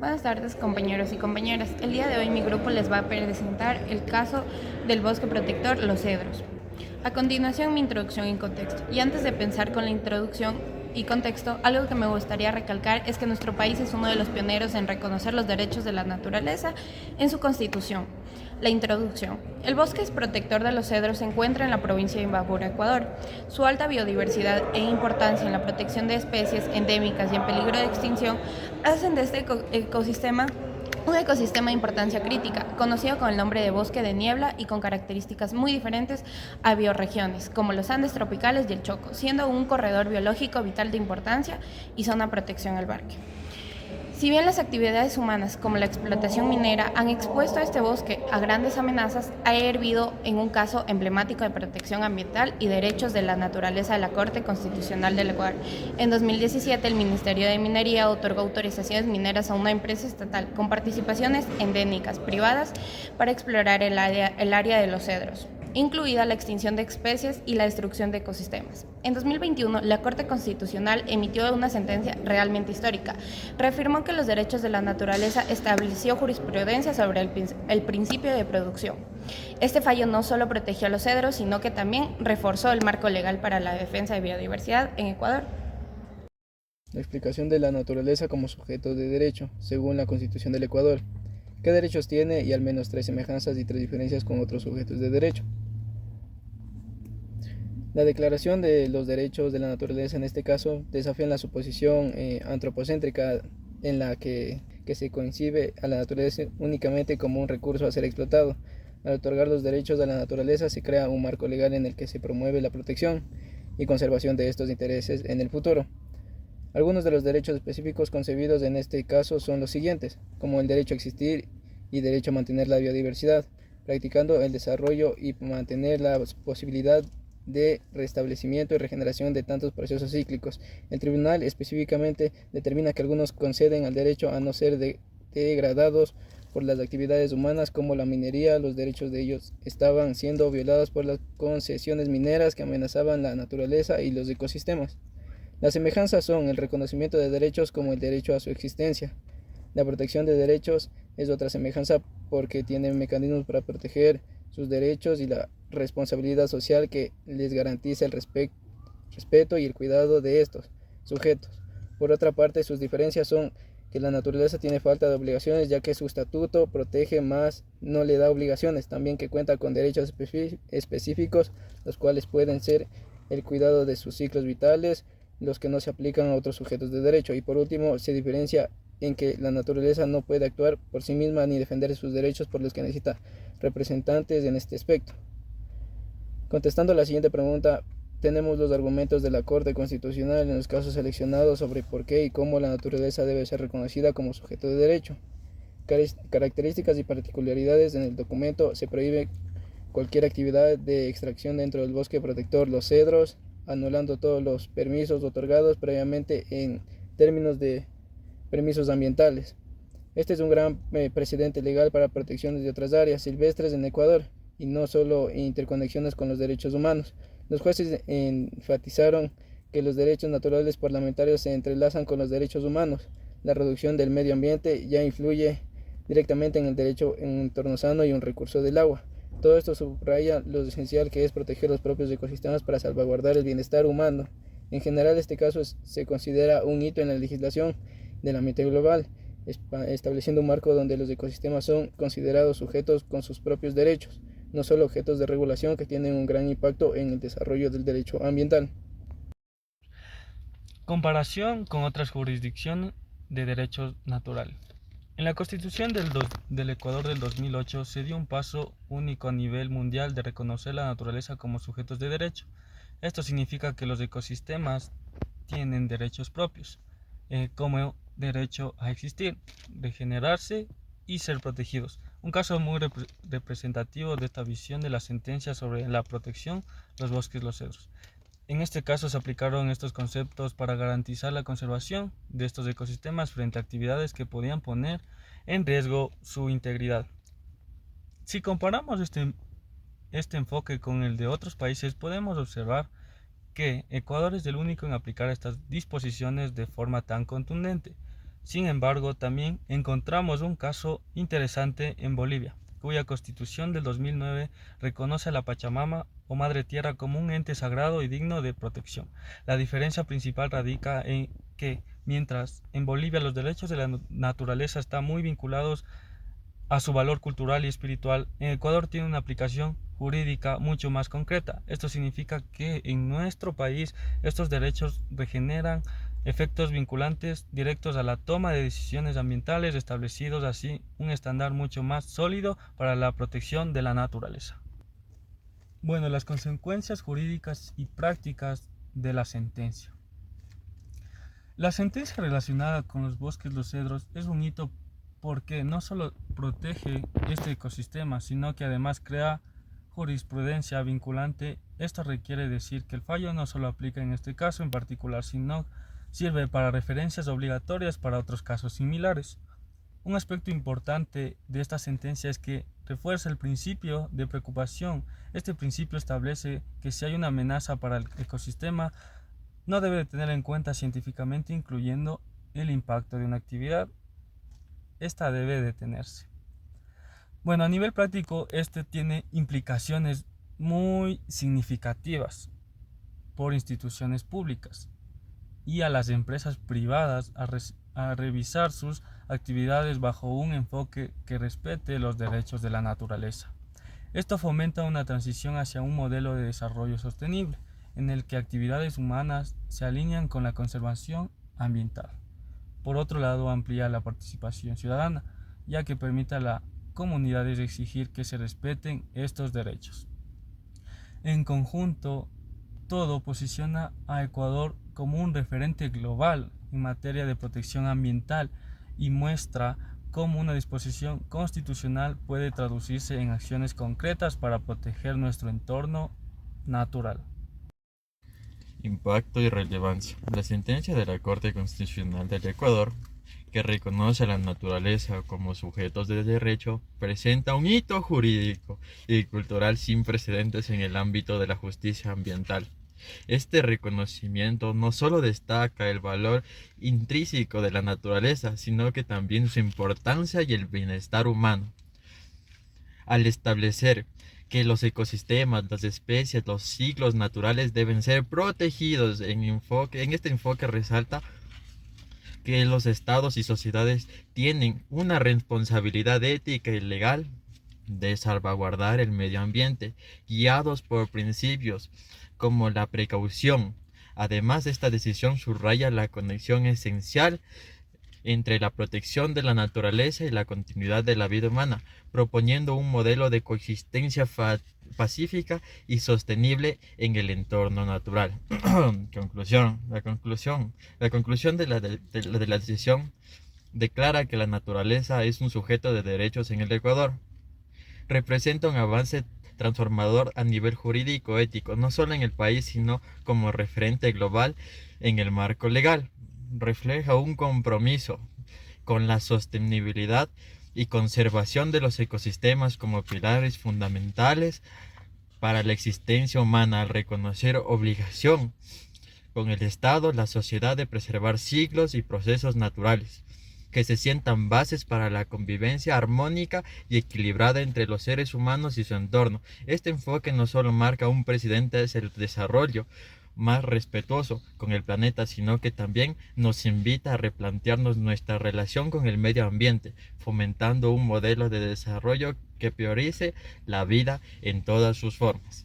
Buenas tardes, compañeros y compañeras. El día de hoy mi grupo les va a presentar el caso del bosque protector Los Cedros. A continuación, mi introducción y contexto. Y antes de pensar con la introducción y contexto, algo que me gustaría recalcar es que nuestro país es uno de los pioneros en reconocer los derechos de la naturaleza en su constitución. La introducción. El bosque protector de Los Cedros se encuentra en la provincia de Imbabura, Ecuador. Su alta biodiversidad e importancia en la protección de especies endémicas y en peligro de extinción hacen de este ecosistema un ecosistema de importancia crítica, conocido con el nombre de bosque de niebla y con características muy diferentes a bioregiones, como los Andes tropicales y el Choco, siendo un corredor biológico vital de importancia y zona de protección al parque. Si bien las actividades humanas, como la explotación minera, han expuesto a este bosque a grandes amenazas, ha hervido en un caso emblemático de protección ambiental y derechos de la naturaleza de la Corte Constitucional del Ecuador. En 2017, el Ministerio de Minería otorgó autorizaciones mineras a una empresa estatal con participaciones endémicas privadas para explorar el área de Los Cedros, incluida la extinción de especies y la destrucción de ecosistemas. En 2021, la Corte Constitucional emitió una sentencia realmente histórica. Reafirmó que los derechos de la naturaleza estableció jurisprudencia sobre el principio de producción. Este fallo no solo protegió a los cedros, sino que también reforzó el marco legal para la defensa de biodiversidad en Ecuador. La explicación de la naturaleza como sujeto de derecho, según la Constitución del Ecuador. ¿Qué derechos tiene? Y al menos tres semejanzas y tres diferencias con otros sujetos de derecho. La Declaración de los Derechos de la Naturaleza, en este caso, desafía la suposición antropocéntrica en la que se concibe a la naturaleza únicamente como un recurso a ser explotado. Al otorgar los derechos a la naturaleza se crea un marco legal en el que se promueve la protección y conservación de estos intereses en el futuro. Algunos de los derechos específicos concebidos en este caso son los siguientes, como el derecho a existir y derecho a mantener la biodiversidad, practicando el desarrollo y mantener la posibilidad de restablecimiento y regeneración de tantos procesos cíclicos. El tribunal específicamente determina que algunos conceden al derecho a no ser degradados por las actividades humanas como la minería. Los derechos de ellos estaban siendo violados por las concesiones mineras que amenazaban la naturaleza y los ecosistemas. Las semejanzas son el reconocimiento de derechos como el derecho a su existencia. La protección de derechos es otra semejanza porque tiene mecanismos para proteger sus derechos y la responsabilidad social que les garantiza el respeto y el cuidado de estos sujetos. Por otra parte, sus diferencias son que la naturaleza tiene falta de obligaciones, ya que su estatuto protege más, no le da obligaciones, también que cuenta con derechos específicos, los cuales pueden ser el cuidado de sus ciclos vitales, los que no se aplican a otros sujetos de derecho. Y por último, se diferencia en que la naturaleza no puede actuar por sí misma ni defender sus derechos, por los que necesita representantes en este aspecto. Contestando a la siguiente pregunta, tenemos los argumentos de la Corte Constitucional en los casos seleccionados sobre por qué y cómo la naturaleza debe ser reconocida como sujeto de derecho. Características y particularidades. En el documento se prohíbe cualquier actividad de extracción dentro del bosque protector Los Cedros, anulando todos los permisos otorgados previamente en términos de permisos ambientales. Este es un gran precedente legal para protecciones de otras áreas silvestres en Ecuador y no solo interconexiones con los derechos humanos. Los jueces enfatizaron que los derechos naturales parlamentarios se entrelazan con los derechos humanos. La reducción del medio ambiente ya influye directamente en el derecho a un entorno sano y un recurso del agua. Todo esto subraya lo esencial que es proteger los propios ecosistemas para salvaguardar el bienestar humano. En general, este caso se considera un hito en la legislación del ambiente global, estableciendo un marco donde los ecosistemas son considerados sujetos con sus propios derechos, no solo objetos de regulación que tienen un gran impacto en el desarrollo del derecho ambiental. Comparación con otras jurisdicciones de derecho natural. En la Constitución del Ecuador del 2008 se dio un paso único a nivel mundial de reconocer la naturaleza como sujetos de derecho. Esto significa que los ecosistemas tienen derechos propios, como derecho a existir, regenerarse y ser protegidos. Un caso muy representativo de esta visión de la sentencia sobre la protección de los bosques Los Cedros. En este caso se aplicaron estos conceptos para garantizar la conservación de estos ecosistemas frente a actividades que podían poner en riesgo su integridad. Si comparamos este enfoque con el de otros países, podemos observar que Ecuador es el único en aplicar estas disposiciones de forma tan contundente. Sin embargo, también encontramos un caso interesante en Bolivia, cuya constitución del 2009 reconoce a la Pachamama o Madre Tierra como un ente sagrado y digno de protección. La diferencia principal radica en que, mientras en Bolivia los derechos de la naturaleza están muy vinculados a su valor cultural y espiritual, en Ecuador tiene una aplicación jurídica mucho más concreta. Esto significa que en nuestro país estos derechos regeneran efectos vinculantes directos a la toma de decisiones ambientales, establecidos así un estándar mucho más sólido para la protección de la naturaleza. Bueno, las consecuencias jurídicas y prácticas de la sentencia. La sentencia relacionada con los bosques los cedros es un hito porque no solo protege este ecosistema, sino que además crea jurisprudencia vinculante. Esto requiere decir que el fallo no solo aplica en este caso en particular, sino sirve para referencias obligatorias para otros casos similares. Un aspecto importante de esta sentencia es que refuerza el principio de preocupación. Este principio establece que si hay una amenaza para el ecosistema, no debe tener en cuenta científicamente, incluyendo el impacto de una actividad. Esta debe detenerse. Bueno, a nivel práctico, este tiene implicaciones muy significativas por instituciones públicas y a las empresas privadas a revisar sus actividades bajo un enfoque que respete los derechos de la naturaleza. Esto fomenta una transición hacia un modelo de desarrollo sostenible, en el que actividades humanas se alinean con la conservación ambiental. Por otro lado, amplía la participación ciudadana, ya que permite a las comunidades exigir que se respeten estos derechos. En conjunto, todo posiciona a Ecuador como un referente global en materia de protección ambiental y muestra cómo una disposición constitucional puede traducirse en acciones concretas para proteger nuestro entorno natural. Impacto y relevancia. La sentencia de la Corte Constitucional del Ecuador, que reconoce a la naturaleza como sujetos de derecho, presenta un hito jurídico y cultural sin precedentes en el ámbito de la justicia ambiental. Este reconocimiento no solo destaca el valor intrínseco de la naturaleza, sino que también su importancia y el bienestar humano. Al establecer que los ecosistemas, las especies, los ciclos naturales deben ser protegidos, en este enfoque resalta que los estados y sociedades tienen una responsabilidad ética y legal de salvaguardar el medio ambiente, guiados por principios como la precaución. Además, esta decisión subraya la conexión esencial entre la protección de la naturaleza y la continuidad de la vida humana, proponiendo un modelo de coexistencia pacífica y sostenible en el entorno natural. La conclusión de la decisión declara que la naturaleza es un sujeto de derechos en el Ecuador. Representa un avance transformador a nivel jurídico-ético, no solo en el país, sino como referente global en el marco legal. Refleja un compromiso con la sostenibilidad y conservación de los ecosistemas como pilares fundamentales para la existencia humana, al reconocer obligación con el Estado, la sociedad de preservar ciclos y procesos naturales que se sientan bases para la convivencia armónica y equilibrada entre los seres humanos y su entorno. Este enfoque no solo marca un precedente hacia el desarrollo más respetuoso con el planeta, sino que también nos invita a replantearnos nuestra relación con el medio ambiente, fomentando un modelo de desarrollo que priorice la vida en todas sus formas.